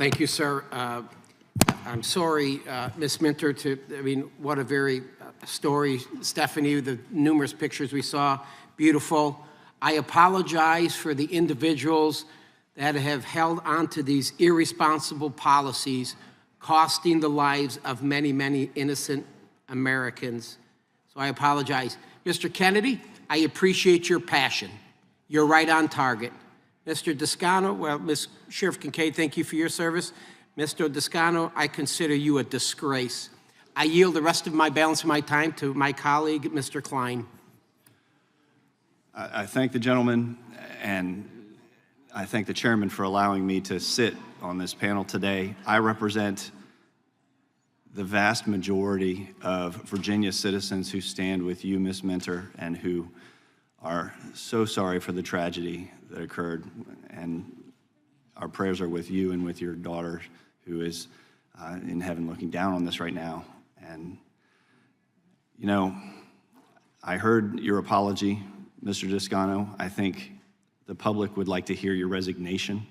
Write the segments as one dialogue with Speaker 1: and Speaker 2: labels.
Speaker 1: Thank you, sir. I'm sorry, Ms. Minter, what a very story. Stephanie, the numerous pictures we saw, beautiful. I apologize for the individuals that have held onto these irresponsible policies, costing the lives of many, many innocent Americans. So I apologize. Mr. Kennedy, I appreciate your passion. You're right on target. Mr. Descano, well, Ms. Sheriff Kincaid, thank you for your service. Mr. Descano, I consider you a disgrace. I yield the rest of my balance of my time to my colleague, Mr. Klein.
Speaker 2: I thank the gentleman, and I thank the chairman for allowing me to sit on this panel today. I represent the vast majority of Virginia citizens who stand with you, Ms. Minter, and who are so sorry for the tragedy that occurred. And our prayers are with you and with your daughter, who is in heaven looking down on this right now. And, you know, I heard your apology, Mr. Descano. I think the public would like to hear your resignation.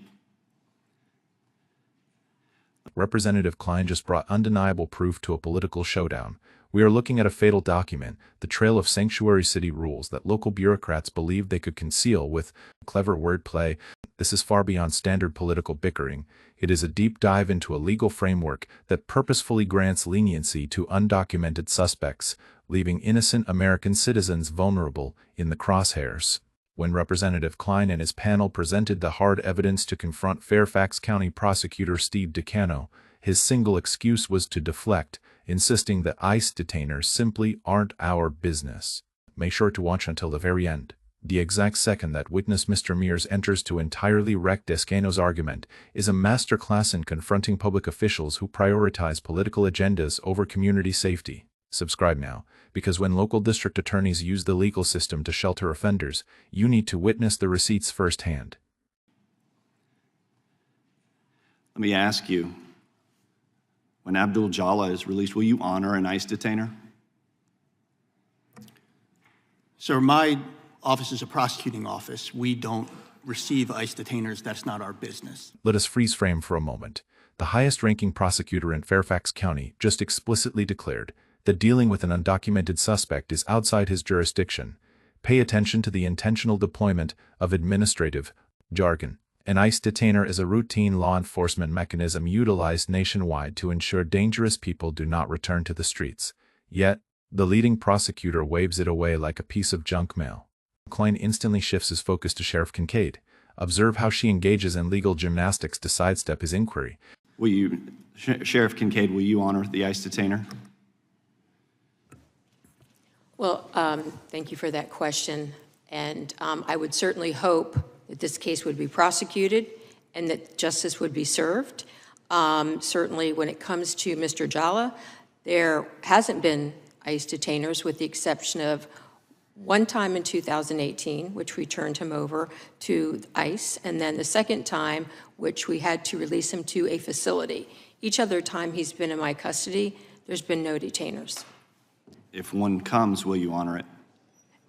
Speaker 3: Representative Klein just brought undeniable proof to a political showdown. We are looking at a fatal document, the trail of sanctuary city rules that local bureaucrats believed they could conceal with clever wordplay. This is far beyond standard political bickering. It is a deep dive into a legal framework that purposefully grants leniency to undocumented suspects, leaving innocent American citizens vulnerable in the crosshairs. When Representative Klein and his panel presented the hard evidence to confront Fairfax County Prosecutor Steve Decano, his single excuse was to deflect, insisting that ICE detainers simply aren't our business. Make sure to watch until the very end. The exact second that witness Mr. Mears enters to entirely wreck Descano's argument is a masterclass in confronting public officials who prioritize political agendas over community safety. Subscribe now, because when local district attorneys use the legal system to shelter offenders, you need to witness the receipts firsthand.
Speaker 2: Let me ask you, when Abdul Jala is released, will you honor an ICE detainer?
Speaker 4: Sir, my office is a prosecuting office. We don't receive ICE detainers. That's not our business.
Speaker 3: Let us freeze frame for a moment. The highest-ranking prosecutor in Fairfax County just explicitly declared that dealing with an undocumented suspect is outside his jurisdiction. Pay attention to the intentional deployment of administrative jargon. An ICE detainer is a routine law enforcement mechanism utilized nationwide to ensure dangerous people do not return to the streets. Yet, the leading prosecutor waves it away like a piece of junk mail. Klein instantly shifts his focus to Sheriff Kincaid. Observe how she engages in legal gymnastics to sidestep his inquiry.
Speaker 2: Sheriff Kincaid, will you honor the ICE detainer?
Speaker 5: Well, thank you for that question. And I would certainly hope that this case would be prosecuted and that justice would be served. Certainly when it comes to Mr. Jala, there hasn't been ICE detainers with the exception of one time in 2018, which we turned him over to ICE, and then the second time, which we had to release him to a facility. Each other time he's been in my custody, there's been no detainers.
Speaker 2: If one comes, will you honor it?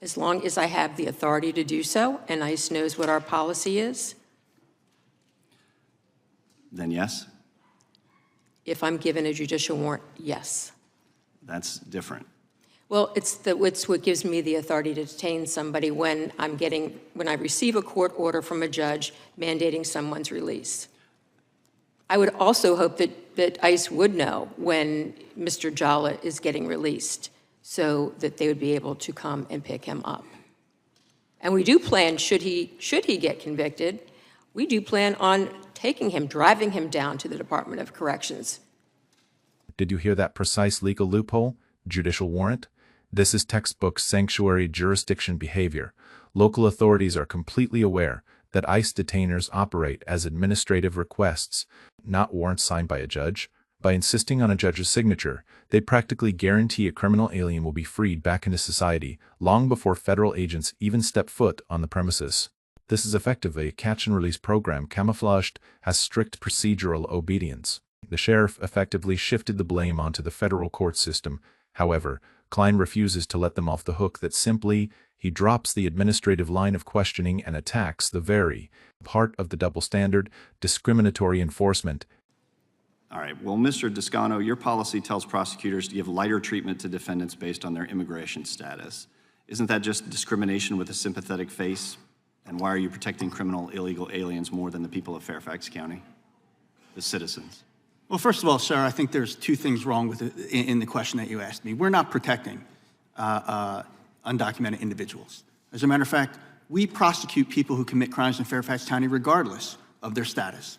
Speaker 5: As long as I have the authority to do so, and ICE knows what our policy is.
Speaker 2: Then yes?
Speaker 5: If I'm given a judicial warrant, yes.
Speaker 2: That's different.
Speaker 5: Well, it's what gives me the authority to detain somebody when I receive a court order from a judge mandating someone's release. I would also hope that ICE would know when Mr. Jala is getting released so that they would be able to come and pick him up. And we do plan, should he get convicted, we do plan on taking him, driving him down to the Department of Corrections.
Speaker 3: Did you hear that precise legal loophole? Judicial warrant? This is textbook sanctuary jurisdiction behavior. Local authorities are completely aware that ICE detainers operate as administrative requests, not warrants signed by a judge. By insisting on a judge's signature, they practically guarantee a criminal alien will be freed back into society long before federal agents even step foot on the premises. This is effectively a catch-and-release program camouflaged as strict procedural obedience. The sheriff effectively shifted the blame onto the federal court system. However, Klein refuses to let them off the hook that simply he drops the administrative line of questioning and attacks the very part of the double standard, discriminatory enforcement.
Speaker 2: All right. Well, Mr. Descano, your policy tells prosecutors to give lighter treatment to defendants based on their immigration status. Isn't that just discrimination with a sympathetic face? And why are you protecting criminal illegal aliens more than the people of Fairfax County, the citizens?
Speaker 4: Well, first of all, sir, I think there's two things wrong with it in the question that you asked me. We're not protecting undocumented individuals. As a matter of fact, we prosecute people who commit crimes in Fairfax County regardless of their status.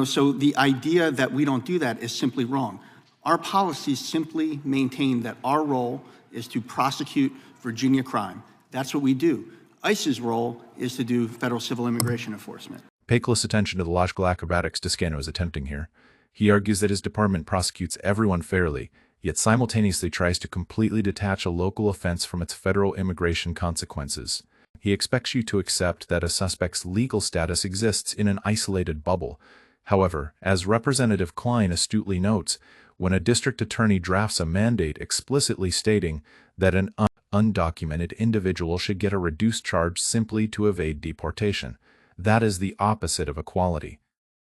Speaker 4: So the idea that we don't do that is simply wrong. Our policies simply maintain that our role is to prosecute Virginia crime. That's what we do. ICE's role is to do federal civil immigration enforcement.
Speaker 3: Pay close attention to the logical acrobatics Descano is attempting here. He argues that his department prosecutes everyone fairly, yet simultaneously tries to completely detach a local offense from its federal immigration consequences. He expects you to accept that a suspect's legal status exists in an isolated bubble. However, as Representative Klein astutely notes, when a district attorney drafts a mandate explicitly stating that an undocumented individual should get a reduced charge simply to evade deportation, that is the opposite of equality.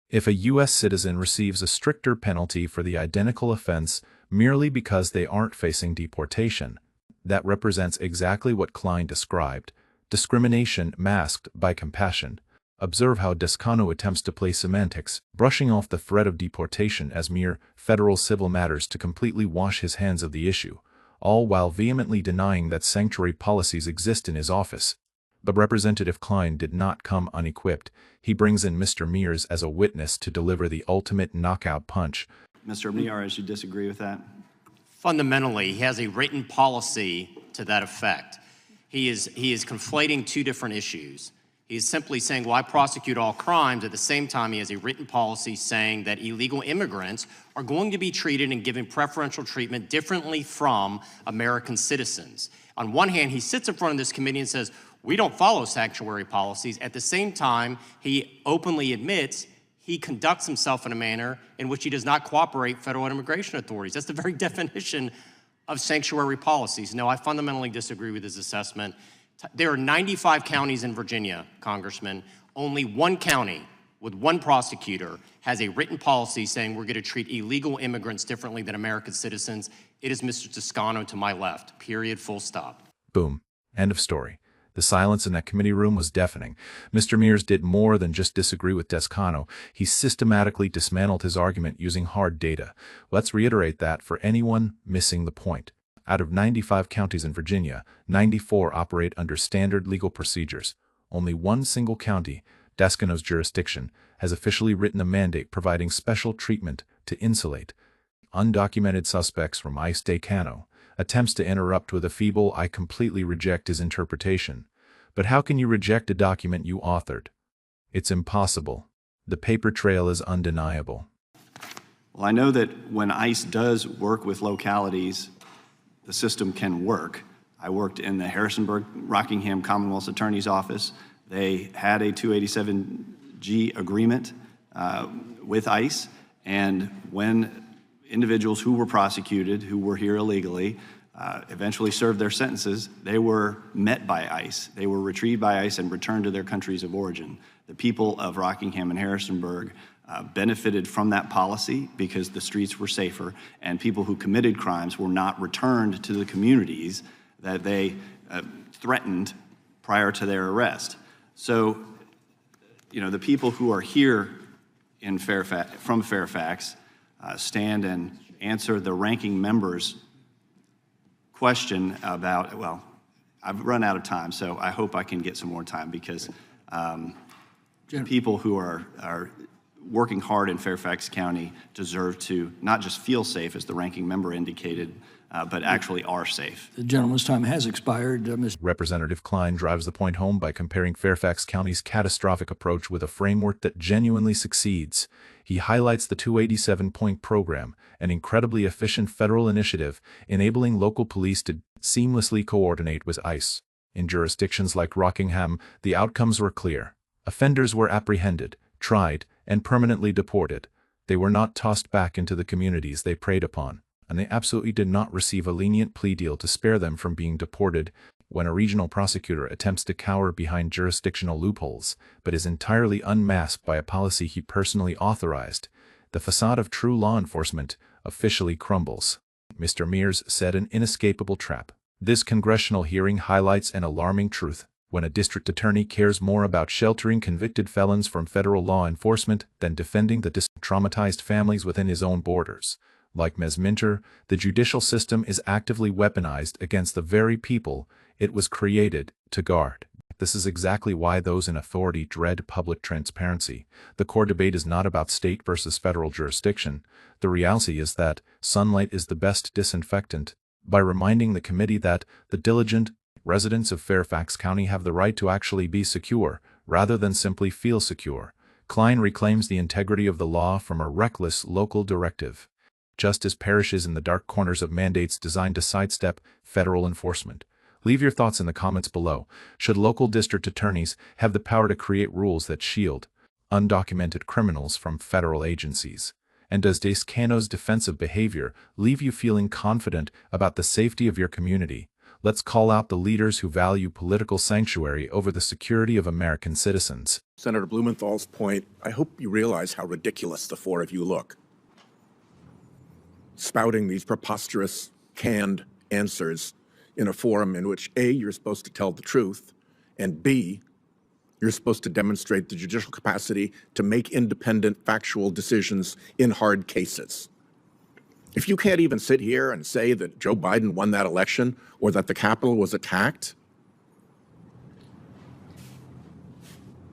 Speaker 3: If a U.S. citizen receives a stricter penalty for the identical offense merely because they aren't facing deportation, that represents exactly what Klein described: discrimination masked by compassion. Observe how Descano attempts to play semantics, brushing off the threat of deportation as mere federal civil matters to completely wash his hands of the issue, all while vehemently denying that sanctuary policies exist in his office. But Representative Klein did not come unequipped. He brings in Mr. Mears as a witness to deliver the ultimate knockout punch.
Speaker 2: Mr. Mears, you disagree with that?
Speaker 6: Fundamentally, he has a written policy to that effect. He is conflating two different issues. He is simply saying, well, I prosecute all crimes. At the same time, he has a written policy saying that illegal immigrants are going to be treated and given preferential treatment differently from American citizens. On one hand, he sits in front of this committee and says, we don't follow sanctuary policies. At the same time, he openly admits he conducts himself in a manner in which he does not cooperate federal immigration authorities. That's the very definition of sanctuary policies. No, I fundamentally disagree with his assessment. There are 95 counties in Virginia, Congressman. Only one county with one prosecutor has a written policy saying we're going to treat illegal immigrants differently than American citizens. It is Mr. Descano to my left, period, full stop.
Speaker 3: Boom. End of story. The silence in that committee room was deafening. Mr. Mears did more than just disagree with Descano. He systematically dismantled his argument using hard data. Let's reiterate that for anyone missing the point. Out of 95 counties in Virginia, 94 operate under standard legal procedures. Only one single county, Descano's jurisdiction, has officially written a mandate providing special treatment to insulate undocumented suspects from ICE. Descano attempts to interrupt with a feeble, I completely reject his interpretation. But how can you reject a document you authored? It's impossible. The paper trail is undeniable.
Speaker 2: Well, I know that when ICE does work with localities, the system can work. I worked in the Harrisonburg-Rockingham Commonwealth's Attorney's Office. They had a 287G agreement with ICE, and when individuals who were prosecuted, who were here illegally, eventually served their sentences, they were met by ICE. They were retrieved by ICE and returned to their countries of origin. The people of Rockingham and Harrisonburg benefited from that policy because the streets were safer, and people who committed crimes were not returned to the communities that they threatened prior to their arrest. So, the people who are here in from Fairfax stand and answer the ranking member's question about, well, I've run out of time, so I hope I can get some more time because people who are working hard in Fairfax County deserve to not just feel safe, as the ranking member indicated, but actually are safe.
Speaker 7: The gentleman's time has expired.
Speaker 3: Representative Klein drives the point home by comparing Fairfax County's catastrophic approach with a framework that genuinely succeeds. He highlights the 287-point program, an incredibly efficient federal initiative enabling local police to seamlessly coordinate with ICE. In jurisdictions like Rockingham, the outcomes were clear. Offenders were apprehended, tried, and permanently deported. They were not tossed back into the communities they preyed upon, and they absolutely did not receive a lenient plea deal to spare them from being deported. when a regional prosecutor attempts to cower behind jurisdictional loopholes, but is entirely unmasked by a policy he personally authorized, the facade of true law enforcement officially crumbles. Mr. Mears said an inescapable trap. This congressional hearing highlights an alarming truth. When a district attorney cares more about sheltering convicted felons from federal law enforcement than defending the traumatized families within his own borders. Like Ms. Minter, the judicial system is actively weaponized against the very people it was created to guard. This is exactly why those in authority dread public transparency. The core debate is not about state versus federal jurisdiction. The reality is that sunlight is the best disinfectant. By reminding the committee that the diligent residents of Fairfax County have the right to actually be secure, rather than simply feel secure, Klein reclaims the integrity of the law from a reckless local directive. Justice perishes in the dark corners of mandates designed to sidestep federal enforcement. Leave your thoughts in the comments below. Should local district attorneys have the power to create rules that shield undocumented criminals from federal agencies? And does Descano's defensive behavior leave you feeling confident about the safety of your community? Let's call out the leaders who value political sanctuary over the security of American citizens.
Speaker 8: Senator Blumenthal's point, I hope you realize how ridiculous the four of you look. Spouting these preposterous, canned answers in a forum in which A, you're supposed to tell the truth, and B, you're supposed to demonstrate the judicial capacity to make independent, factual decisions in hard cases. If you can't even sit here and say that Joe Biden won that election or that the Capitol was attacked,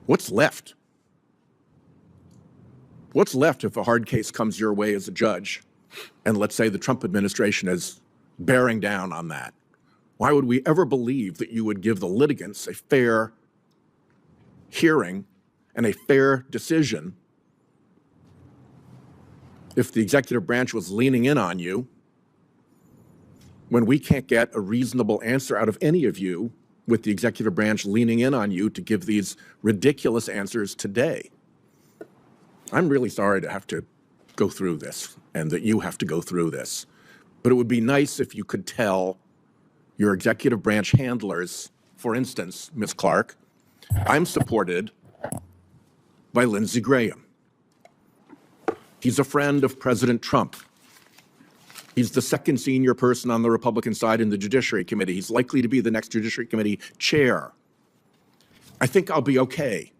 Speaker 8: what's left? What's left if a hard case comes your way as a judge, and let's say the Trump administration is bearing down on that? Why would we ever believe that you would give the litigants a fair hearing and a fair decision if the executive branch was leaning in on you when we can't get a reasonable answer out of any of you with the executive branch leaning in on you to give these ridiculous answers today? I'm really sorry to have to go through this and that you have to go through this, but it would be nice if you could tell your executive branch handlers, for instance, Ms. Clark, I'm supported by Lindsey Graham. He's a friend of President Trump. He's the second senior person on the Republican side in the Judiciary Committee. He's likely to be the next Judiciary Committee chair. I think I'll be okay.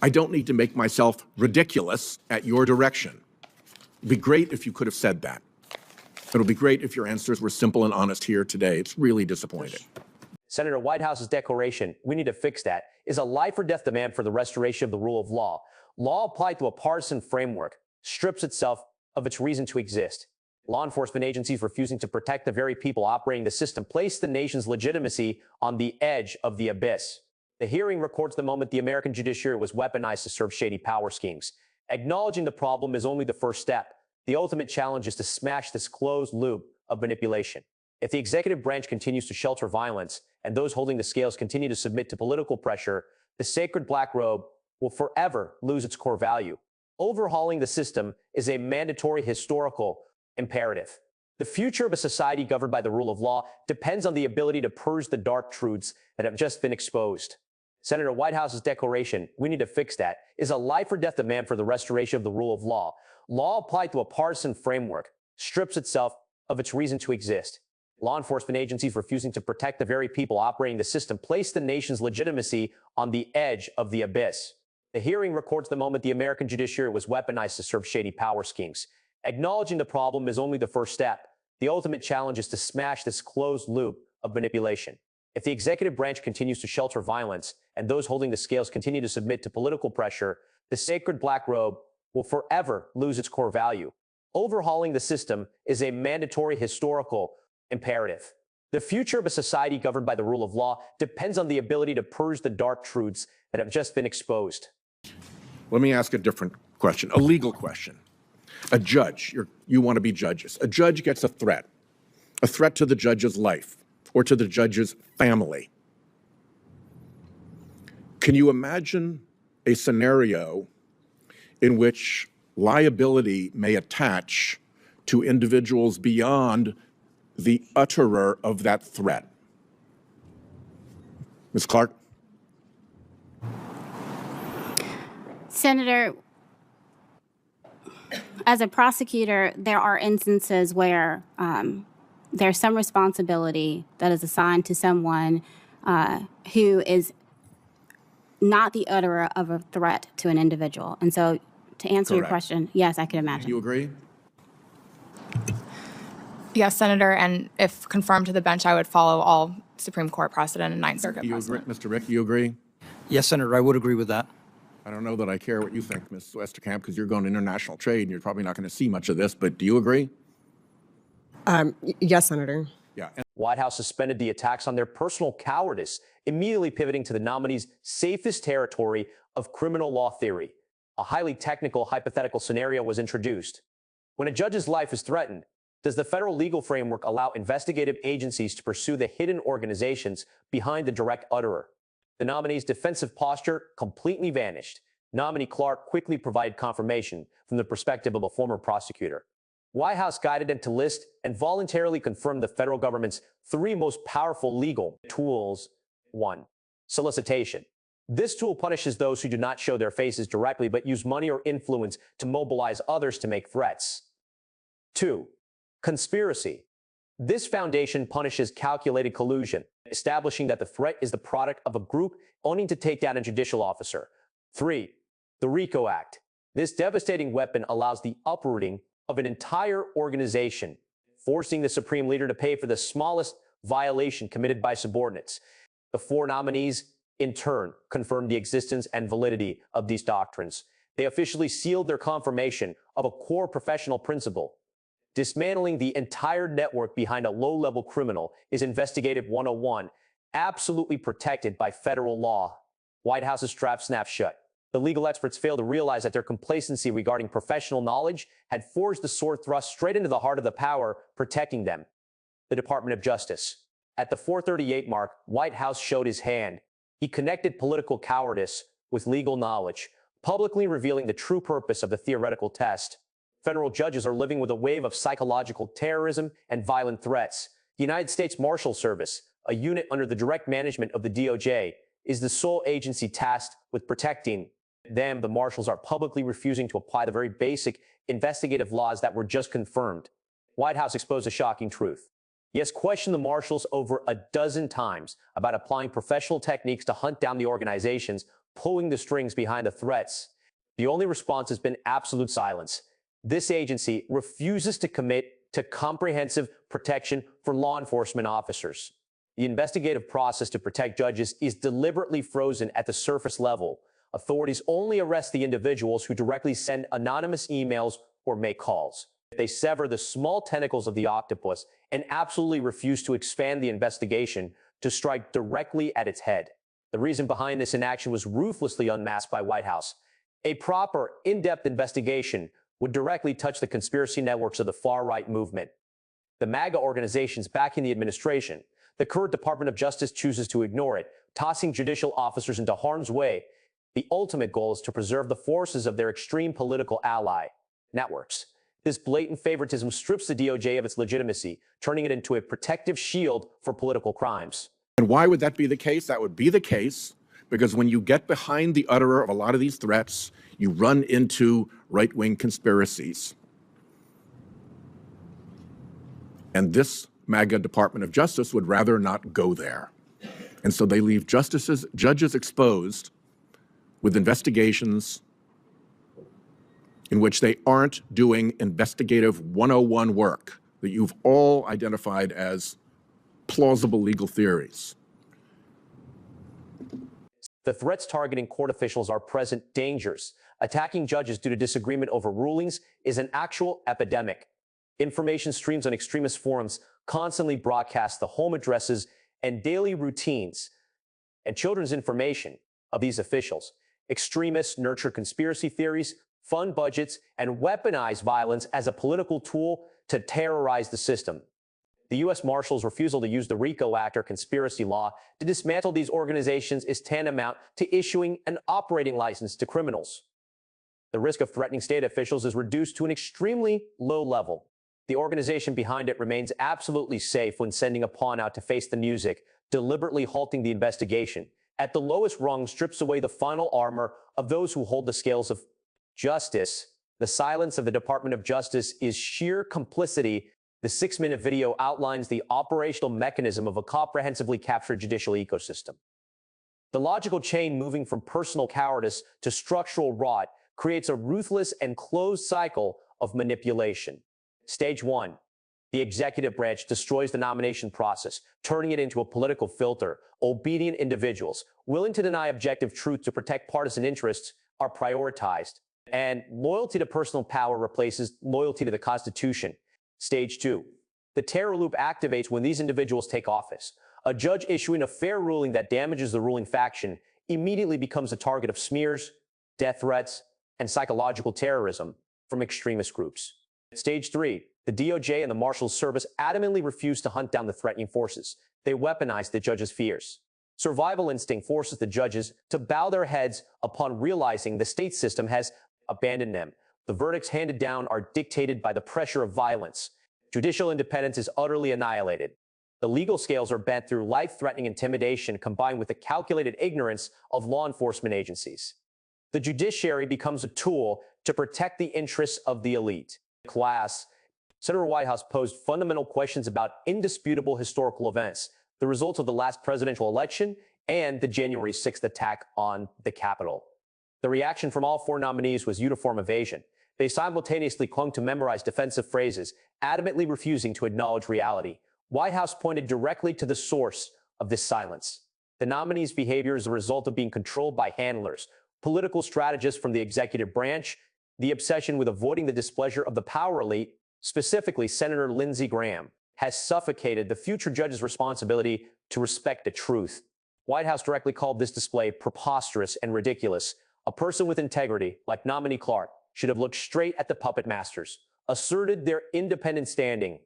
Speaker 8: I don't need to make myself ridiculous at your direction. It'd be great if you could have said that. It would be great if your answers were simple and honest here today. It's really disappointing.
Speaker 9: Senator Whitehouse's declaration, we need to fix that, is a life or death demand for the restoration of the rule of law. Law applied to a partisan framework strips itself of its reason to exist. Law enforcement agencies refusing to protect the very people operating the system place the nation's legitimacy on the edge of the abyss. The hearing records the moment the American judiciary was weaponized to serve shady power schemes. Acknowledging the problem is only the first step. The ultimate challenge is to smash this closed loop of manipulation. If the executive branch continues to shelter violence and those holding the scales continue to submit to political pressure, the sacred black robe will forever lose its core value. Overhauling the system is a mandatory historical imperative. The future of a society governed by the rule of law depends on the ability to purge the dark truths that have just been exposed. Senator Whitehouse's declaration, we need to fix that, is a life or death demand for the restoration of the rule of law. Law applied to a partisan framework strips itself of its reason to exist. Law enforcement agencies refusing to protect the very people operating the system place the nation's legitimacy on the edge of the abyss. The hearing records the moment the American judiciary was weaponized to serve shady power schemes. Acknowledging the problem is only the first step. The ultimate challenge is to smash this closed loop of manipulation. If the executive branch continues to shelter violence and those holding the scales continue to submit to political pressure, the sacred black robe will forever lose its core value. Overhauling the system is a mandatory historical imperative. The future of a society governed by the rule of law depends on the ability to purge the dark truths that have just been exposed.
Speaker 8: Let me ask a different question, a legal question. A judge, you want to be judges. A judge gets a threat to the judge's life or to the judge's family. Can you imagine a scenario in which liability may attach to individuals beyond the utterer of that threat? Ms. Clark?
Speaker 10: Senator, as a prosecutor, there are instances where there's some responsibility that is assigned to someone who is not the utterer of a threat to an individual. And so to answer your
Speaker 8: Correct.
Speaker 10: question, yes, I can imagine.
Speaker 8: You agree?
Speaker 11: Yes, Senator, and if confirmed to the bench, I would follow all Supreme Court precedent and Ninth Circuit
Speaker 8: Do you agree?
Speaker 11: precedent.
Speaker 8: Mr. Rick, do you agree?
Speaker 7: Yes, Senator, I would agree with that.
Speaker 8: I don't know that I care what you think, Ms. Westerkamp, because you're going to international trade and you're probably not going to see much of this, but do you agree?
Speaker 12: Yes, Senator.
Speaker 8: Yeah.
Speaker 9: White House suspended the attacks on their personal cowardice, immediately pivoting to the nominee's safest territory of criminal law theory. A highly technical hypothetical scenario was introduced. When a judge's life is threatened, does the federal legal framework allow investigative agencies to pursue the hidden organizations behind the direct utterer? The nominee's defensive posture completely vanished. Nominee Clark quickly provided confirmation from the perspective of a former prosecutor. White House guided him to list and voluntarily confirm the federal government's three most powerful legal tools. 1. Solicitation. This tool punishes those who do not show their faces directly but use money or influence to mobilize others to make threats. 2. Conspiracy. This foundation punishes calculated collusion, establishing that the threat is the product of a group owning to take down a judicial officer. 3. The RICO Act. This devastating weapon allows the uprooting of an entire organization, forcing the supreme leader to pay for the smallest violation committed by subordinates. The four nominees, in turn, confirmed the existence and validity of these doctrines. They officially sealed their confirmation of a core professional principle. Dismantling the entire network behind a low-level criminal is investigative 101, absolutely protected by federal law. White House's trap snapped shut. The legal experts failed to realize that their complacency regarding professional knowledge had forged the sword thrust straight into the heart of the power protecting them, the Department of Justice. At the 4:38 mark, White House showed his hand. He connected political cowardice with legal knowledge, publicly revealing the true purpose of the theoretical test. Federal judges are living with a wave of psychological terrorism and violent threats. The United States Marshal Service, a unit under the direct management of the DOJ, is the sole agency tasked with protecting them. The marshals are publicly refusing to apply the very basic investigative laws that were just confirmed. White House exposed a shocking truth. Yes, questioned the marshals over a dozen times about applying professional techniques to hunt down the organizations pulling the strings behind the threats. The only response has been absolute silence. This agency refuses to commit to comprehensive protection for law enforcement officers. The investigative process to protect judges is deliberately frozen at the surface level. Authorities only arrest the individuals who directly send anonymous emails or make calls. They sever the small tentacles of the octopus and absolutely refuse to expand the investigation to strike directly at its head. The reason behind this inaction was ruthlessly unmasked by White House. A proper, in-depth investigation would directly touch the conspiracy networks of the far-right movement. The MAGA organizations backing the administration. The current Department of Justice chooses to ignore it, tossing judicial officers into harm's way. The ultimate goal is to preserve the forces of their extreme political ally networks. This blatant favoritism strips the DOJ of its legitimacy, turning it into a protective shield for political crimes.
Speaker 8: And why would that be the case? That would be the case because when you get behind the utterer of a lot of these threats, you run into right-wing conspiracies. And this MAGA Department of Justice would rather not go there. And so they leave judges exposed with investigations in which they aren't doing investigative 101 work that you've all identified as plausible legal theories.
Speaker 9: The threats targeting court officials are present dangers. Attacking judges due to disagreement over rulings is an actual epidemic. Information streams on extremist forums constantly broadcast the home addresses and daily routines and children's information of these officials. Extremists nurture conspiracy theories, fund budgets, and weaponize violence as a political tool to terrorize the system. The U.S. Marshals' refusal to use the RICO Act or conspiracy law to dismantle these organizations is tantamount to issuing an operating license to criminals. The risk of threatening state officials is reduced to an extremely low level. The organization behind it remains absolutely safe when sending a pawn out to face the music, deliberately halting the investigation. At the lowest rung, strips away the final armor of those who hold the scales of justice. The silence of the Department of Justice is sheer complicity. The 6-minute video outlines the operational mechanism of a comprehensively captured judicial ecosystem. The logical chain moving from personal cowardice to structural rot creates a ruthless and closed cycle of manipulation. Stage 1. The executive branch destroys the nomination process, turning it into a political filter. Obedient individuals, willing to deny objective truth to protect partisan interests, are prioritized. And loyalty to personal power replaces loyalty to the Constitution. Stage 2. The terror loop activates when these individuals take office. A judge issuing a fair ruling that damages the ruling faction immediately becomes a target of smears, death threats, and psychological terrorism from extremist groups. Stage 3. The DOJ and the Marshals Service adamantly refuse to hunt down the threatening forces. They weaponize the judge's fears. Survival instinct forces the judges to bow their heads upon realizing the state system has abandoned them. The verdicts handed down are dictated by the pressure of violence. Judicial independence is utterly annihilated. The legal scales are bent through life-threatening intimidation combined with the calculated ignorance of law enforcement agencies. The judiciary becomes a tool to protect the interests of the elite class. Senator Whitehouse posed fundamental questions about indisputable historical events, the results of the last presidential election, and the January 6th attack on the Capitol. The reaction from all 4 nominees was uniform evasion. They simultaneously clung to memorize defensive phrases, adamantly refusing to acknowledge reality. Whitehouse pointed directly to the source of this silence. The nominees' behavior is a result of being controlled by handlers, political strategists from the executive branch. The obsession with avoiding the displeasure of the power elite, specifically Senator Lindsey Graham, has suffocated the future judge's responsibility to respect the truth. Whitehouse directly called this display preposterous and ridiculous. A person with integrity, like nominee Clark, should have looked straight at the puppet masters, asserted their independent standing,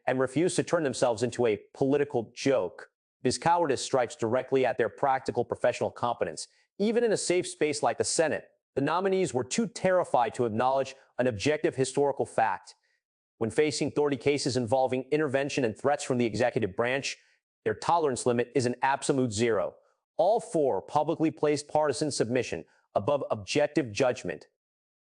Speaker 9: and refused to turn themselves into a political joke. This cowardice strikes directly at their practical professional competence. Even in a safe space like the Senate, the nominees were too terrified to acknowledge an objective historical fact. When facing thorny cases involving intervention and threats from the executive branch, their tolerance limit is an absolute 0. All 4 publicly placed partisan submission above objective judgment.